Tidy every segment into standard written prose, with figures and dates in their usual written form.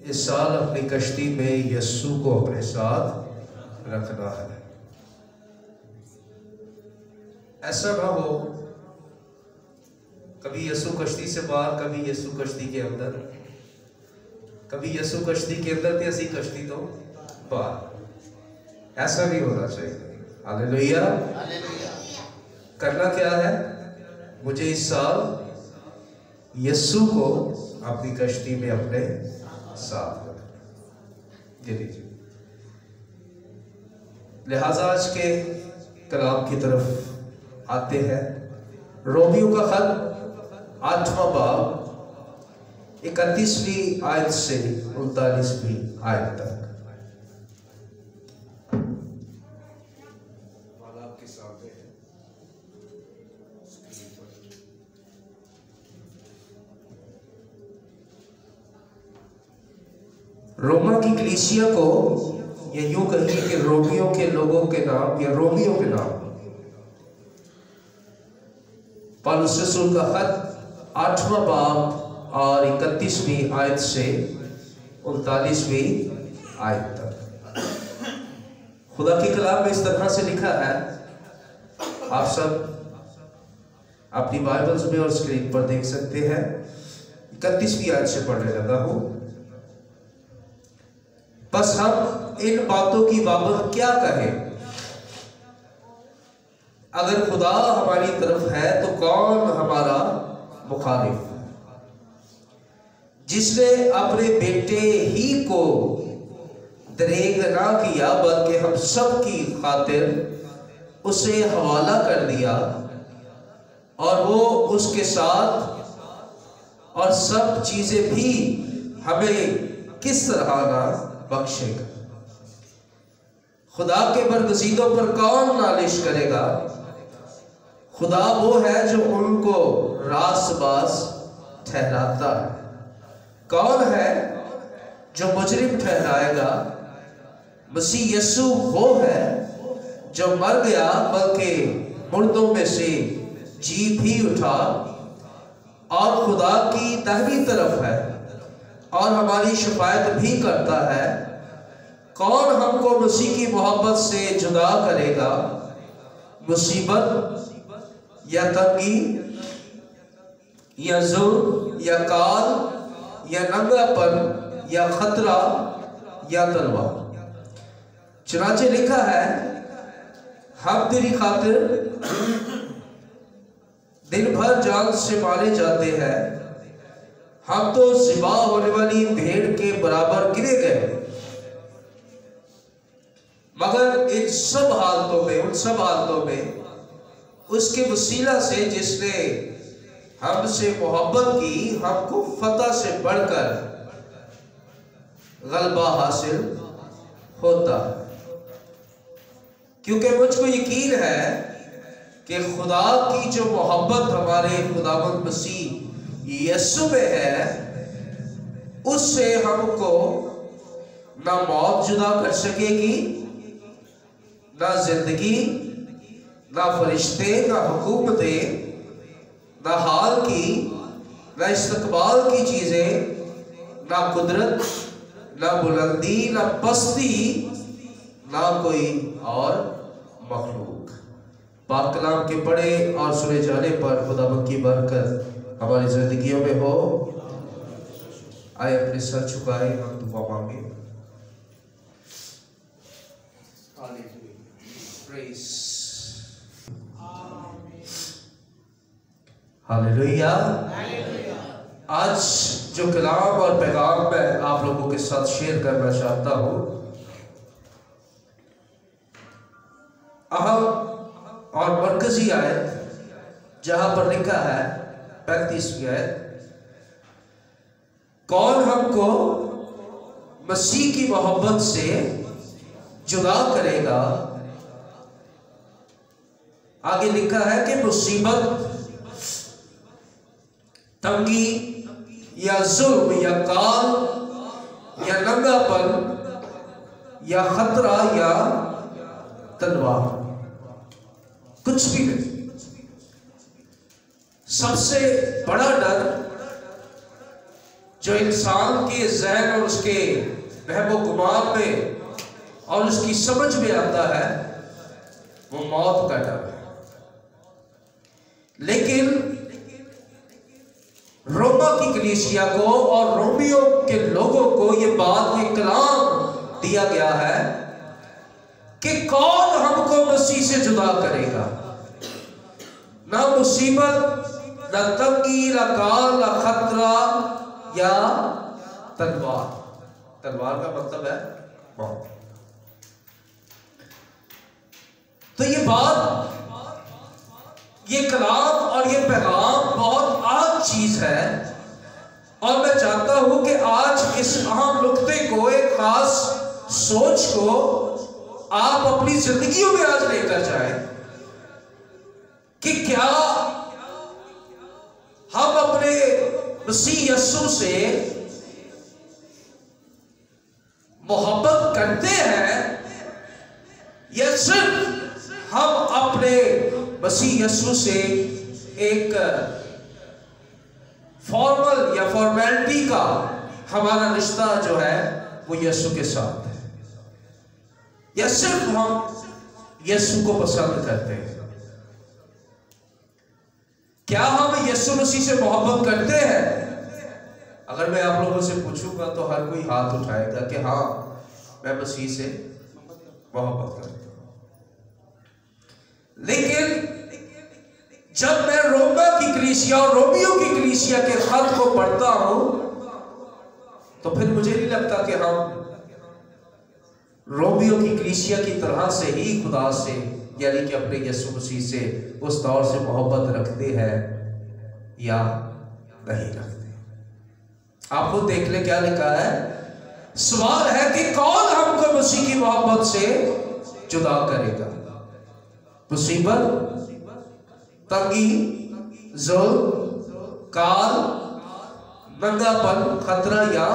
اس سال اپنی کشتی میں یسوع کو اپنے ساتھ رکھنا ہے۔ ایسا نہ ہو کبھی یسوع کشتی سے باہر، کبھی یسوع کشتی کے اندر، کبھی یسوع کشتی کے اندر تے اسی کشتی تو باہر۔ ایسا نہیں ہونا چاہیے۔ ہاللیلویہ۔ کرنا کیا ہے؟ مجھے اس سال یسوع کو اپنی کشتی میں اپنے ساتھ رکھنا۔ جی لیجیے، لہذا آج کے کلام کی طرف آتے ہیں۔ رومیوں کا خط 8واں باب 31ویں آیت سے 39ویں آیت تک۔ آپ کے سامنے ہے اسکرین پر۔ روما کی کلیسیا کو، یا یوں کہیے کہ رومیوں کے لوگوں کے نام یا رومیوں کے نام، پالوس رسول کا خط 8واں باب اور 31ویں آیت سے 39ویں آیت تک۔ خدا کی کلام میں اس طرح سے لکھا ہے، آپ سب اپنی بائبلز میں اور اسکرین پر دیکھ سکتے ہیں۔ 31ویں آیت سے پڑھنے لگا ہوں۔ بس ہم ان باتوں کی بابت کیا کہیں؟ اگر خدا ہماری طرف ہے تو کون ہمارا مخالف؟ جس نے اپنے بیٹے ہی کو دریغ نہ کیا بلکہ ہم سب کی خاطر اسے حوالہ کر دیا، اور وہ اس کے ساتھ اور سب چیزیں بھی ہمیں کس طرح نہ بخشے گا؟ خدا کے برگزیدوں پر کون نالش کرے گا؟ خدا وہ ہے جو ان کو راست باز ٹھہراتا ہے۔ کون ہے جو مجرم ٹھہرائے گا؟ مسیح یسوع وہ ہے جو مر گیا بلکہ مردوں میں سے جی بھی اٹھا، اور خدا کی داہنی طرف ہے اور ہماری شفاعت بھی کرتا ہے۔ کون ہم کو مسیح کی محبت سے جدا کرے گا؟ مصیبت یا تنگی یا ظلم یا کال یا ننگا پن یا خطرہ یا تلوار؟ چنانچہ لکھا ہے، ہم تیری خاطر دن بھر جان سے مارے جاتے ہیں، ہم تو ذبح ہونے والی بھیڑ کے برابر گرے گئے۔ مگر ان سب حالتوں میں اس کے وسیلہ سے جس نے ہم سے محبت کی، ہم کو فتح سے بڑھ کر غلبہ حاصل ہوتا ہے۔ کیونکہ مجھ کو یقین ہے کہ خدا کی جو محبت ہمارے خداوند مسیح یسوع میں ہے، اس سے ہم کو نہ موت جدا کر سکے گی، نہ زندگی، نہ فرشتے، نہ حکومتیں، نہ حال کی، نہ استقبال کی چیزیں، نہ قدرت، نہ بلندی، نہ پستی، نہ کوئی اور مخلوق۔ پاک کلام کے پڑھے اور سنے جانے پر خداوند کی برکت ہماری زندگیوں میں ہو۔ آئے اپنے سر چھکائے، ہم دعا مانگیں۔ ہاللیلویہ۔ آج جو کلام اور پیغام میں آپ لوگوں کے ساتھ شیئر کرنا چاہتا ہوں، اہم اور مرکزی آیت جہاں پر لکھا ہے 35ویں آیت، کون ہم کو مسیح کی محبت سے جدا کرے گا؟ آگے لکھا ہے کہ مصیبت، تنگی یا ظلم یا کال یا ننگا پن یا خطرہ یا تلوار، کچھ بھی نہیں۔ سب سے بڑا ڈر جو انسان کے ذہن اور اس کے وہم و گمان میں اور اس کی سمجھ میں آتا ہے وہ موت کا ڈر ہے. لیکن روما کی کلیسیا کو اور رومیو کے لوگوں کو یہ بات، یہ کلام دیا گیا ہے کہ کون ہم کو مسیح سے جدا کرے گا؟ نہ مصیبت، نہ تنگی، نہ کال، نہ خطرہ یا تلوار. تلوار کا مطلب ہے موت. تو یہ بات، یہ کلام اور یہ پیغام بہت عام چیز ہے، اور میں چاہتا ہوں کہ آج اس اہم نقطے کو، ایک خاص سوچ کو آپ اپنی زندگیوں میں آج لے کر جائیں کہ کیا ہم اپنے مسیح یسوع سے محبت کرتے ہیں، یا صرف ہم اپنے مسیح یسوع سے ایک فارمل یا فارمیلٹی کا ہمارا رشتہ جو ہے وہ یسوع کے ساتھ ہے، یا صرف ہم یسوع کو پسند کرتے ہیں؟ کیا ہم یسوع مسیح سے محبت کرتے ہیں؟ اگر میں آپ لوگوں سے پوچھوں گا تو ہر کوئی ہاتھ اٹھائے گا کہ ہاں میں مسیح سے محبت کرتا ہوں. لیکن جب میں روما کی کلیسیا اور رومیو کی کلیسیا کے خط کو پڑھتا ہوں تو پھر مجھے نہیں لگتا کہ ہم رومیو کی کلیسیا کی طرح سے ہی خدا سے، یعنی کہ اپنے یسوع مسیح سے اس طور سے محبت رکھتے ہیں یا نہیں رکھتے. آپ کو دیکھ لیں کیا لکھا ہے. سوال ہے کہ کون ہم کو مسیح کی محبت سے جدا کرے گا؟ مصیبت، تنگی، ظلم، کال، ننگا پن، خطرہ یا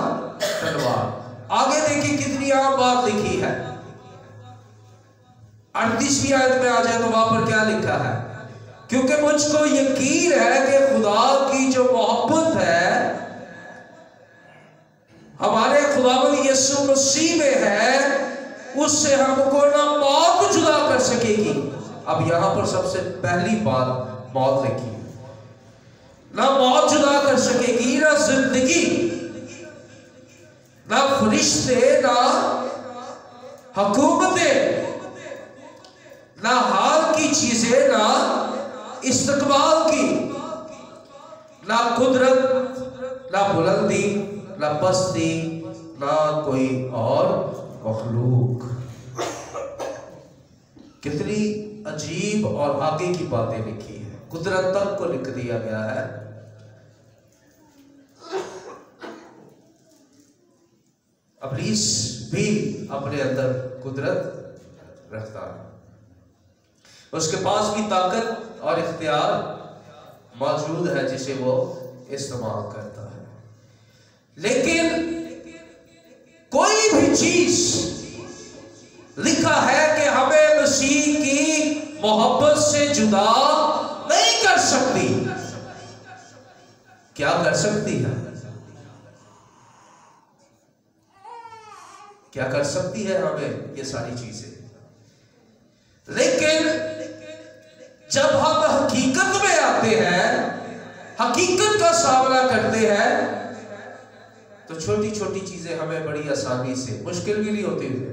تلوار. آگے دیکھیں کتنی عام بات لکھی ہے. 38ویں آیت میں آ جائے تو وہاں پر کیا لکھا ہے؟ کیونکہ مجھ کو یقین ہے کہ خدا کی جو محبت ہے ہمارے خداوند یسوع مسیح میں ہے، اس سے ہم کو نہ موت جدا کر سکے گی. اب یہاں پر سب سے پہلی بات موت لکھی ہے. نہ موت جدا کر سکے گی، نہ زندگی، نہ فرشتے، نہ حکومتیں، نہ حال کی چیزیں، نہ استقبال کی، نہ قدرت، نہ بلندی، نہ پستی، نہ کوئی اور مخلوق. کتنی عجیب اور آگے کی باتیں لکھی ہیں. قدرت تک کو لکھ دیا گیا ہے. ابلیس بھی اپنے اندر قدرت رکھتا ہے، اس کے پاس بھی طاقت اور اختیار موجود ہے جسے وہ استعمال کرتا ہے. لیکن کوئی بھی چیز لکھا ہے کہ ہمیں مسیح کی محبت سے جدا نہیں کر سکتی. کیا کر سکتی ہے؟ کیا کر سکتی ہے ہمیں یہ ساری چیزیں؟ لیکن جب ہم حقیقت میں آتے ہیں، حقیقت کا سامنا کرتے ہیں، تو چھوٹی چھوٹی چیزیں ہمیں بڑی آسانی سے، مشکل بھی نہیں ہوتی ہے،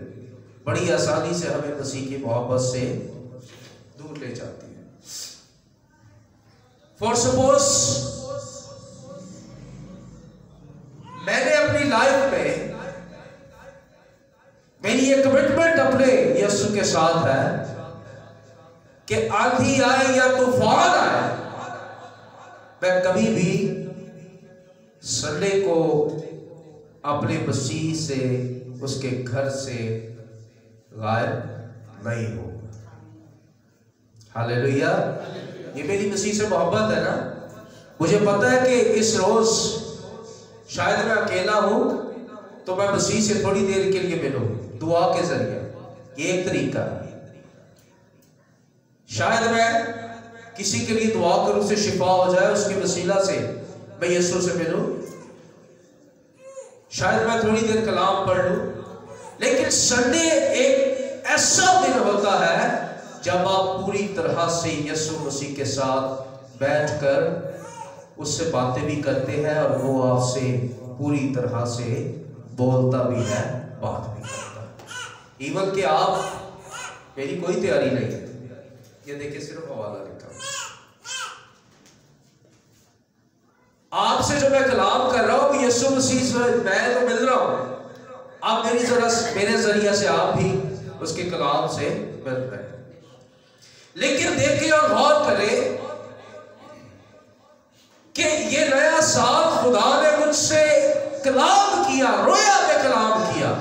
بڑی آسانی سے ہمیں مسیح کی محبت سے دور لے جاتی ہے. فور سپوز میں نے اپنی لائف میں، میری یہ کمٹمنٹ اپنے یسوع کے ساتھ ہے کہ آندھی آئے یا طوفان آئے، میں کبھی بھی سنڈے کو اپنے مسیح سے، اس کے گھر سے غائب نہیں ہوں. ہاللیلویہ. یہ میری مسیح سے محبت ہے نا. مجھے پتا ہے کہ اس روز شاید میں اکیلا ہوں تو میں مسیح سے تھوڑی دیر کے لیے ملوں دعا کے ذریعے. یہ ایک طریقہ ہے. شاید میں کسی کے لیے دعا کروں، سے شفا ہو جائے، اس کے وسیلہ سے میں یسوع سے ملوں. شاید میں تھوڑی دیر کلام پڑھ لوں، لیکن سنڈے ایک ایسا دن ہوتا ہے جب آپ پوری طرح سے یسوع مسیح کے ساتھ بیٹھ کر اس سے باتیں بھی کرتے ہیں، اور وہ آپ سے پوری طرح سے بولتا بھی ہے، بات بھی کرتا ہے، ایون کہ آپ میری کوئی تیاری نہیں ہے، یہ دیکھیں صرف حوالہ لکھا آپ سے جو میں کلام کر رہا ہوں یسوع مسیح سے میں تو مل رہا ہوں، آپ میرے ذریعہ سے آپ بھی اس کے کلام سے مل رہے ہیں۔ لیکن دیکھیں اور غور کریں کہ یہ نیا سال خدا نے مجھ سے کلام کیا، رویا میں کلام کیا،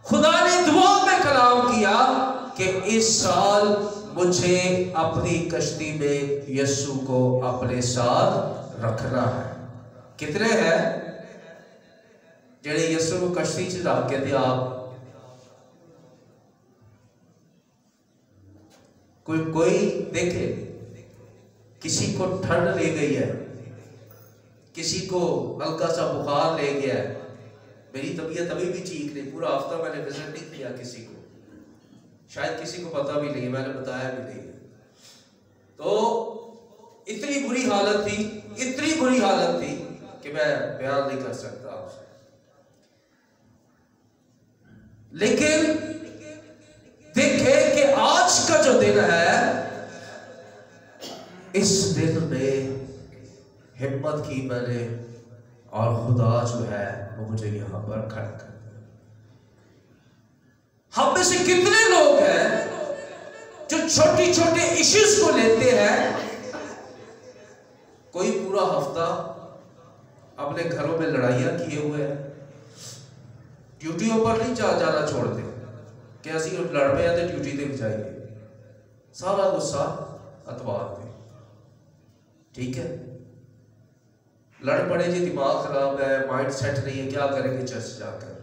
خدا نے دعا میں کلام کیا کہ اس سال مجھے اپنی کشتی میں یسوع کو اپنے ساتھ رکھنا ہے۔ کتنے ہیں جڑے یسوع کو کشتی سے رکھ کے تھے؟ آپ کوئی دیکھے، کسی کو ٹھنڈ لے گئی ہے، کسی کو ہلکا سا بخار لے گیا ہے، میری طبیعت ابھی بھی ٹھیک نہیں، پورا ہفتہ میں نے وزٹ نہیں کیا کسی کو، شاید کسی کو پتہ بھی نہیں، میں نے بتایا بھی نہیں، تو اتنی بری حالت تھی کہ میں بیان نہیں کر سکتا آپ سے۔ لیکن دیکھیں کہ آج کا جو دن ہے، اس دن میں ہمت کی میں نے، اور خدا جو ہے وہ مجھے یہاں پر کھڑا کر دیا۔ ہم میں سے کتنے لوگ ہیں جو چھوٹی چھوٹے ایشوز کو لیتے ہیں، کوئی پورا ہفتہ اپنے گھروں میں لڑائیاں کیے ہوئے ہیں، ڈیوٹیوں پر نہیں جانا چھوڑتے کہ اسی لڑ پے ہیں تو ڈیوٹی تے جائیے، سارا غصہ اتوار پہ، ٹھیک ہے، لڑ پڑے جی، دماغ خراب ہے، مائنڈ سیٹ نہیں ہے، کیا کریں گے چرچ جا کر؟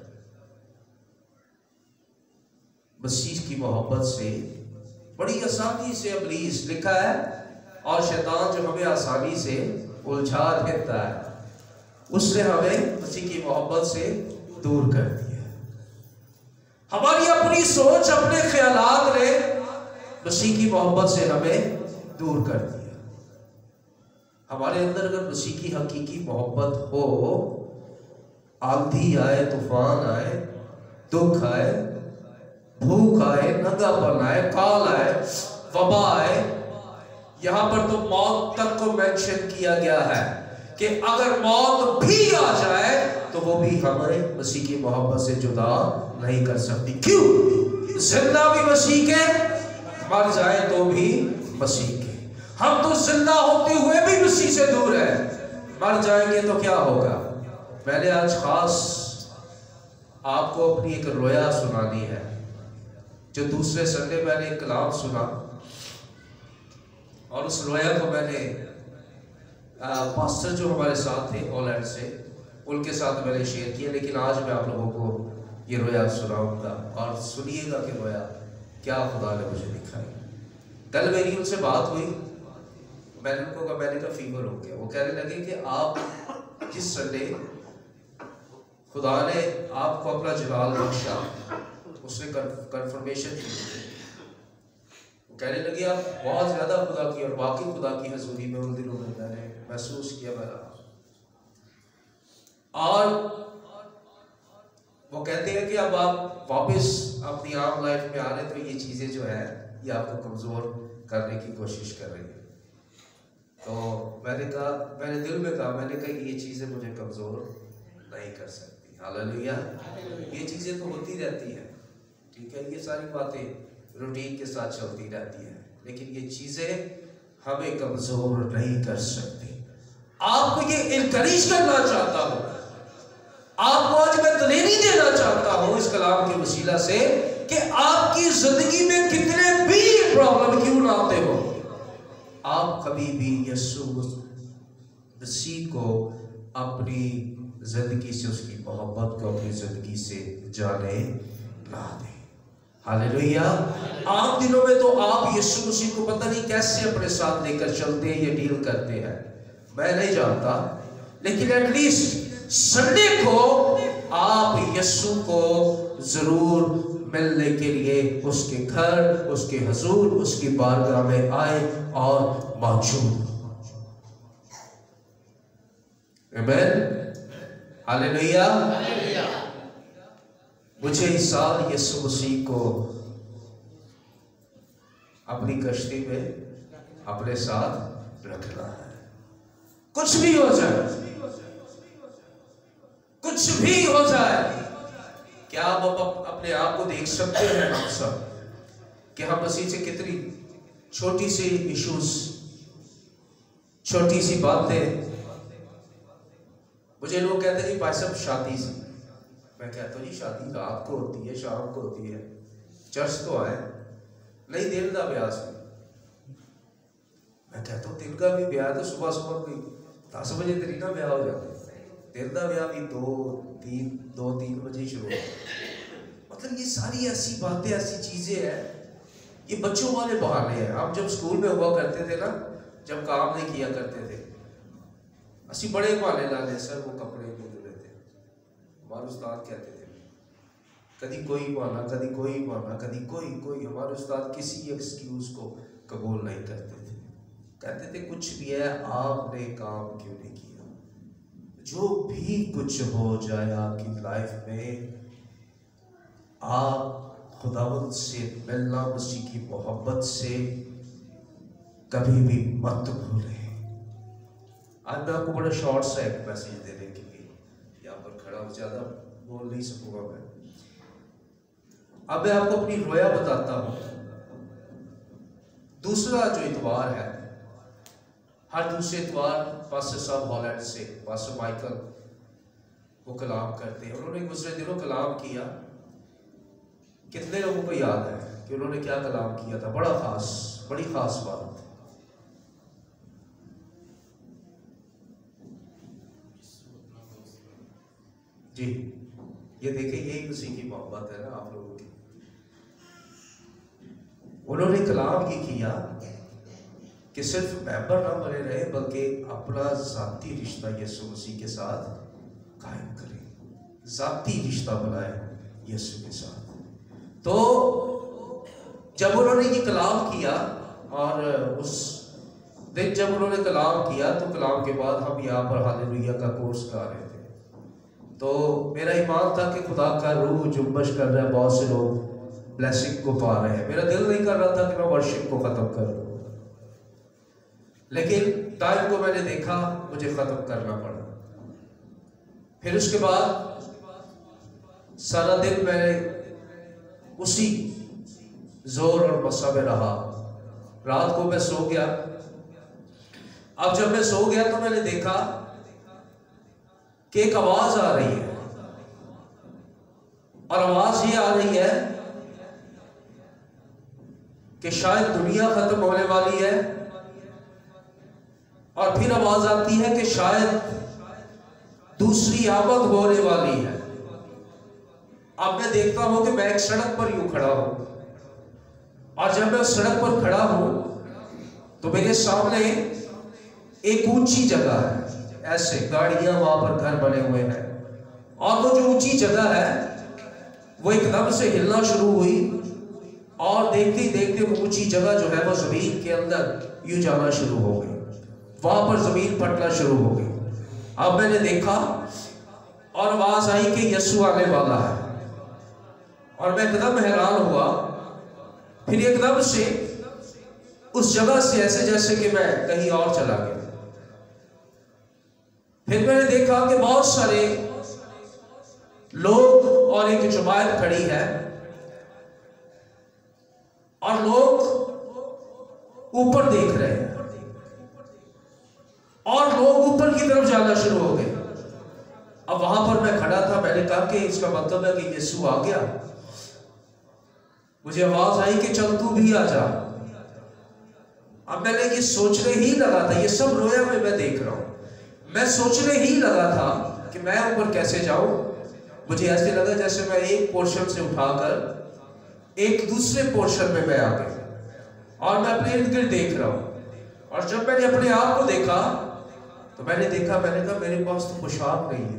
مسیح کی محبت سے بڑی آسانی سے ابلیس لکھا ہے، اور شیطان جو ہمیں آسانی سے الجھا دیتا ہے، اس نے ہمیں مسیح کی محبت سے دور کر دیا۔ ہماری اپنی سوچ، اپنے خیالات نے مسیح کی محبت سے ہمیں دور کر دیا۔ ہمارے اندر اگر مسیح کی حقیقی محبت ہو، آندھی آئے، طوفان آئے، دکھ آئے، بھوک آئے، ننگا پن آئے، کال آئے، وبا آئے، یہاں پر تو موت تک کو مینشن کیا گیا ہے کہ اگر موت بھی آ جائے تو وہ بھی ہمیں مسیح کی محبت سے جدا نہیں کر سکتی۔ کیوں؟ زندہ بھی مسیح کے، مر جائے تو بھی مسیح کے۔ ہم تو زندہ ہوتے ہوئے بھی مسیح سے دور ہیں، مر جائیں گے تو کیا ہوگا؟ میں نے آج خاص آپ کو اپنی ایک رویا سنانی ہے، جو دوسرے سنڈے میں نے ایک کلام سنا، اور اس رویا کو میں نے پاسٹر جو ہمارے ساتھ تھے ہالینڈ سے، ان کے ساتھ میں نے شیئر کیا، لیکن آج میں آپ لوگوں کو یہ رویا سناؤں گا، اور سنیے گا کہ رویا کیا خدا نے مجھے دکھائی۔ کل میری ان سے بات ہوئی، میں نے ان کو کہا، میں نے کہا فیور ہو گیا۔ وہ کہنے لگے کہ آپ جس سنڈے خدا نے آپ کو اپنا جلال بخشا، اس نے کنفرمیشن کی، وہ کہنے لگے آپ بہت زیادہ خدا کی، اور واقعی خدا کی حضوری میں ان دنوں میں نے محسوس کیا میں رہا۔ اور وہ کہتے ہیں کہ اب آپ واپس اپنی عام لائف میں آ رہے تو یہ چیزیں جو ہے یہ آپ کو کمزور کرنے کی کوشش کر رہی ہیں۔ تو میں نے کہا، میں نے دل میں کہا، میں نے کہا یہ چیزیں مجھے کمزور نہیں کر سکتی۔ ہاللیلویا۔ یہ چیزیں تو ہوتی رہتی ہیں، ٹھیک ہے، یہ ساری باتیں روٹین کے ساتھ چلتی رہتی ہیں، لیکن یہ چیزیں ہمیں کمزور نہیں کر سکتی۔ آپ کو یہ انکریج کرنا چاہتا ہوں، آپ کو آج میں ترغیب دینا چاہتا ہوں اس کلام کے وسیلہ سے کہ آپ کی زندگی میں کتنے بھی پرابلم کیوں نہ آتے ہو، آپ کبھی بھی یسوع مسیح کو اپنی زندگی سے، اس کی محبت کو اپنی زندگی سے جانے نہ دیں۔ ہاللیلویا۔ عام دنوں میں تو آپ یسوع مسیح کو پتہ نہیں کیسے اپنے ساتھ لے کر چلتے ہیں یا ڈیل کرتے ہیں، میں نہیں جانتا، لیکن ایٹ لیسٹ سنڈے کو آپ یسوع کو ضرور ملنے کے لیے اس کے گھر، اس کے حضور، اس کی بارگاہ میں آئے اور موجود۔ آمین، ہاللیلویا۔ مجھے اس سال یسوع مسیح کو اپنی کشتی میں اپنے ساتھ رکھنا ہے، کچھ بھی ہو جائے، کچھ بھی ہو جائے۔ کیا آپ اپنے آپ کو دیکھ سکتے ہیں ہم سب کہ ہم مسیح سے کتنی چھوٹی سی ایشوز، چھوٹی سی باتیں، مجھے لوگ کہتے ہیں جی بھائی صاحب شادی سے، میں کہتا ہوں جی شادی رات کو ہوتی ہے، شام کو ہوتی ہے، چرچ تو آئے، نہیں دل کا بیاہ سے، میں کہتا ہوں دل کا بھی بیاہ تو صبح صبح کوئی 10 بجے تری نہ بیاہ ہو جاتا ہے، دل کا بیاہ بھی 2-3 بجے شروع ہوتا ہے۔ مطلب یہ ساری ایسی باتیں، ایسی چیزیں ہیں، یہ بچوں والے بہانے ہیں۔ ہم جب اسکول میں ہوا کرتے تھے نا، جب کام نہیں کیا کرتے تھے، اسی بڑے بہانے لانے، سر وہ کپڑے نہیں دھلے تھے، ہمارے استاد کہتے تھے، کبھی کوئی بہانا، کبھی کوئی بہانا، کبھی کوئی، ہمارے استاد کسی ایکسکیوز کو قبول نہیں کرتے تھے، کہتے تھے کچھ بھی ہے آپ نے کام کیوں نہیں کیا۔ جو بھی کچھ ہو جائے آپ کی لائف میں، آپ خداوند سے ملنا، مسیح کی محبت سے کبھی بھی مت بھولیں۔ آج میں آپ کو بڑا شارٹ سا ایک میسیج دینے کے لیے یہاں پر کھڑا ہوں، زیادہ بول نہیں سکوں گا میں۔ اب میں آپ کو اپنی رویا بتاتا ہوں۔ دوسرا جو اتوار ہے، ہر دوسرے اتوار پاسٹر صاحب ہالینڈ سے، پاسٹر مائیکل، وہ کلام کرتے ہیں۔ انہوں نے گزرے دنوں کلام کیا، کتنے لوگوں کو یاد ہے کہ انہوں نے کیا کلام کیا تھا؟ بڑا خاص، بڑی خاص بات۔ جی یہ دیکھیں، یہی مسیح کی محبت ہے نا آپ لوگوں کی۔ انہوں نے کلام یہ کیا کہ صرف ممبر نہ بنے رہے، بلکہ اپنا ذاتی رشتہ یسوع مسیح کے ساتھ قائم کریں، ذاتی رشتہ بنائے یسوع کے ساتھ۔ تو جب انہوں نے یہ کلام کیا، اور اس دن جب انہوں نے کلام کیا، تو کلام کے بعد ہم یہاں پر ہاللیلویا کا کورس کر رہے تھے۔ تو میرا ایمان تھا کہ خدا کا روح جنبش کر رہا ہے، بہت سے لوگ بلیسنگ کو پا رہے ہیں۔ میرا دل نہیں کر رہا تھا کہ میں ورشپ کو ختم کر دوں، لیکن ٹائم کو میں نے دیکھا، مجھے ختم کرنا پڑا۔ پھر اس کے بعد سارا دن میں نے اسی زور اور غصہ میں رہا۔ رات کو میں سو گیا۔ اب جب میں سو گیا تو میں نے دیکھا کہ ایک آواز آ رہی ہے، اور آواز یہ آ رہی ہے کہ شاید دنیا ختم ہونے والی ہے، اور پھر آواز آتی ہے کہ شاید دوسری آمد ہونے والی ہے۔ اب میں دیکھتا ہوں کہ میں ایک سڑک پر یوں کھڑا ہوں، اور جب میں اس سڑک پر کھڑا ہوں تو میرے سامنے ایک اونچی جگہ ہے، ایسے گاڑیاں وہاں پر گھر بنے ہوئے ہیں، اور وہ جو اونچی جگہ ہے وہ ایک دم سے ہلنا شروع ہوئی، اور دیکھتے ہی دیکھتے وہ اونچی جگہ جو ہے وہ زمین کے اندر یوں جانا شروع ہو گئی، وہاں پر زمین پھٹنا شروع ہو گئی۔ اب میں نے دیکھا اور آواز آئی کہ یسوع آنے والا ہے، اور میں ایک دم حیران ہوا۔ پھر ایک دم سے اس جگہ سے ایسے جیسے کہ میں کہیں اور چلا گیا۔ پھر میں نے دیکھا کہ بہت سارے لوگ اور ایک جماعت کھڑی ہے، اور لوگ اوپر دیکھ رہے ہیں، اور لوگ اوپر کی طرف جانا شروع ہو گئے۔ اب وہاں پر میں کھڑا تھا، میں نے کہا کہ اس کا مطلب ہے کہ یسوع آ گیا۔ مجھے آواز آئی کہ چل تو بھی آ جا۔ اب میں نے یہ سوچنے ہی لگا تھا، یہ سب رویا میں دیکھ رہا ہوں، میں سوچنے ہی لگا تھا کہ میں اوپر کیسے جاؤں۔ مجھے ایسے لگا جیسے میں ایک پورشن سے اٹھا کر ایک دوسرے پورشن میں آ گیا، اور میں اپنے ارد گرد دیکھ رہا ہوں۔ اور جب میں نے اپنے آپ کو دیکھا تو میں نے کہا میرے پاس تو پوشاک نہیں ہے،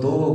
2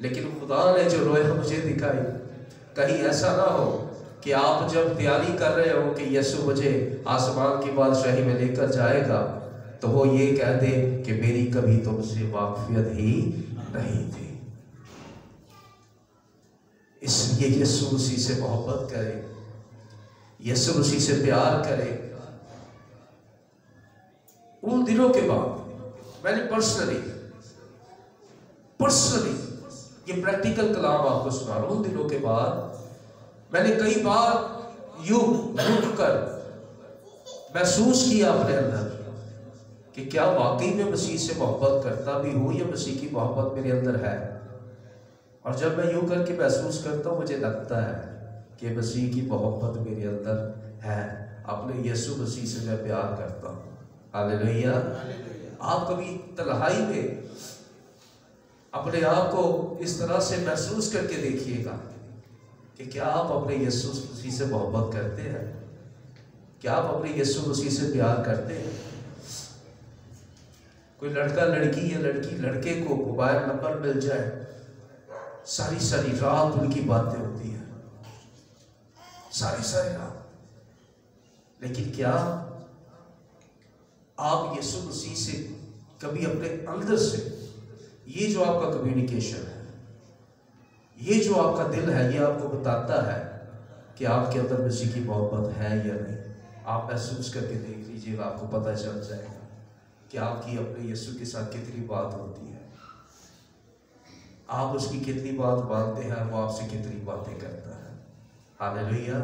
لیکن خدا نے جو رویا مجھے دکھائی، کہیں ایسا نہ ہو کہ آپ جب تیاری کر رہے ہو کہ یسوع مجھے آسمان کی بادشاہی میں لے کر جائے گا تو وہ یہ کہہ دے کہ میری کبھی تم سے واقفیت ہی نہیں تھی۔ اس لیے یسوع مسیح سے محبت کرے، یسوع مسیح سے پیار کرے۔ ان دنوں کے بعد میں نے پرسنلی یہ پریکٹیکل کلام آپ کو سنا رہا ہوں۔ ان دنوں کے بعد میں نے کئی بار یوں رک کر محسوس کیا اپنے اندر کہ کیا واقعی میں مسیح سے محبت کرتا بھی ہوں یا مسیح کی محبت میرے اندر ہے۔ اور جب میں یوں کر کے محسوس کرتا ہوں مجھے لگتا ہے کہ مسیح کی محبت میرے اندر ہے، اپنے یسوع مسیح سے میں پیار کرتا ہوں۔ ہاللیلویہ۔ آپ کبھی تنہائی میں اپنے آپ کو اس طرح سے محسوس کر کے دیکھیے گا کہ کیا آپ اپنے یسوع مسیح سے محبت کرتے ہیں، کیا آپ اپنے یسوع مسیح سے پیار کرتے ہیں۔ کوئی لڑکا لڑکی یا لڑکی لڑکے کو موبائل نمبر مل جائے، ساری رات ان کی باتیں ہوتی ہیں، ساری رات، لیکن کیا آپ یسوع مسیح سے کبھی اپنے اندر سے یہ جو آپ کا کمیونیکیشن ہے، یہ جو آپ کا دل ہے، یہ آپ کو بتاتا ہے کہ آپ کے اندر مسیح کی محبت ہے یا نہیں؟ آپ محسوس کر کے دیکھ لیجیے گا، آپ کو پتہ چل جائے گا کہ آپ کی اپنے یسوع کے ساتھ کتنی بات ہوتی ہے، آپ اس کی کتنی بات مانتے ہیں، وہ آپ سے کتنی باتیں کرتا ہے۔ ہاللیلویہ۔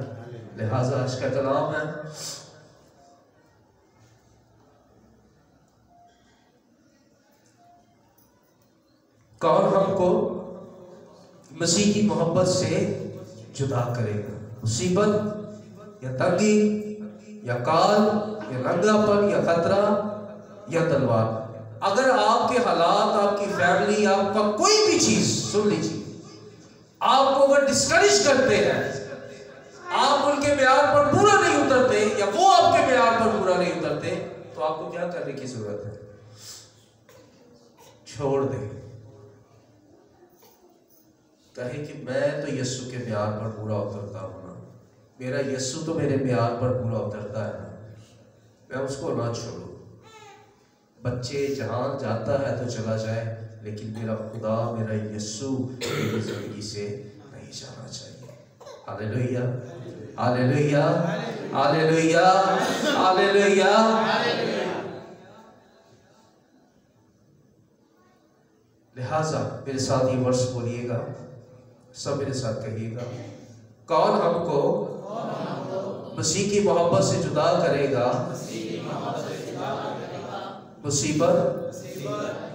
لہٰذا آج کا کلام ہے کون ہم کو مسیح کی محبت سے جدا کرے گا؟ مصیبت یا تنگی یا کال یا ننگا پن یا خطرہ یا تلوار۔ اگر آپ کے حالات، آپ کی فیملی، آپ کا کوئی بھی چیز، سن لیجیے، آپ کو اگر ڈسکریج کرتے ہیں، آپ ان کے معیار پر پورا نہیں اترتے یا وہ آپ کے معیار پر پورا نہیں اترتے، تو آپ کو کیا کرنے کی ضرورت ہے؟ چھوڑ دیں، کہیں کہ میں تو یسوع کے معیار پر پورا اترتا ہوں نا، میرا یسوع تو میرے معیار پر پورا اترتا ہے نا، میں اس کو نہ چھوڑوں۔ بچے جہاں جاتا ہے تو چلا جائے، لیکن میرا خدا، میرا یسوع میری زندگی سے نہیں جانا چاہیے۔ ہاللیلویہ، ہاللیلویہ، ہاللیلویہ، ہاللیلویہ۔ لہٰذا میرے ساتھ یہ ورس بولیے گا، سب میرے ساتھ کہیے گا، کون ہم کو مسیح کی محبت سے جدا کرے گا؟ مصیبت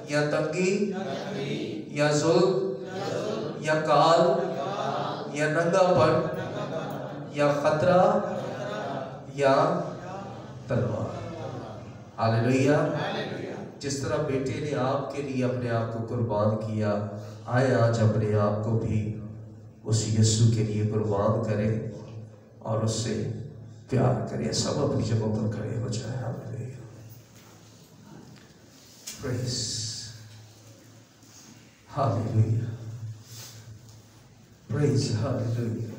یا تنگی یا ظلم یا کال یا ننگا پن یا خطرہ یا تلوار۔ ہاللیلویہ۔ جس طرح بیٹے نے آپ کے لیے اپنے آپ کو قربان کیا، آئے آج اپنے آپ کو بھی اس یسوع کے لیے قربان کرے اور اس سے پیار کرے۔ سب اپنی جگہوں پر کھڑے ہو جائے۔ Praise. Hallelujah. Praise. Hallelujah.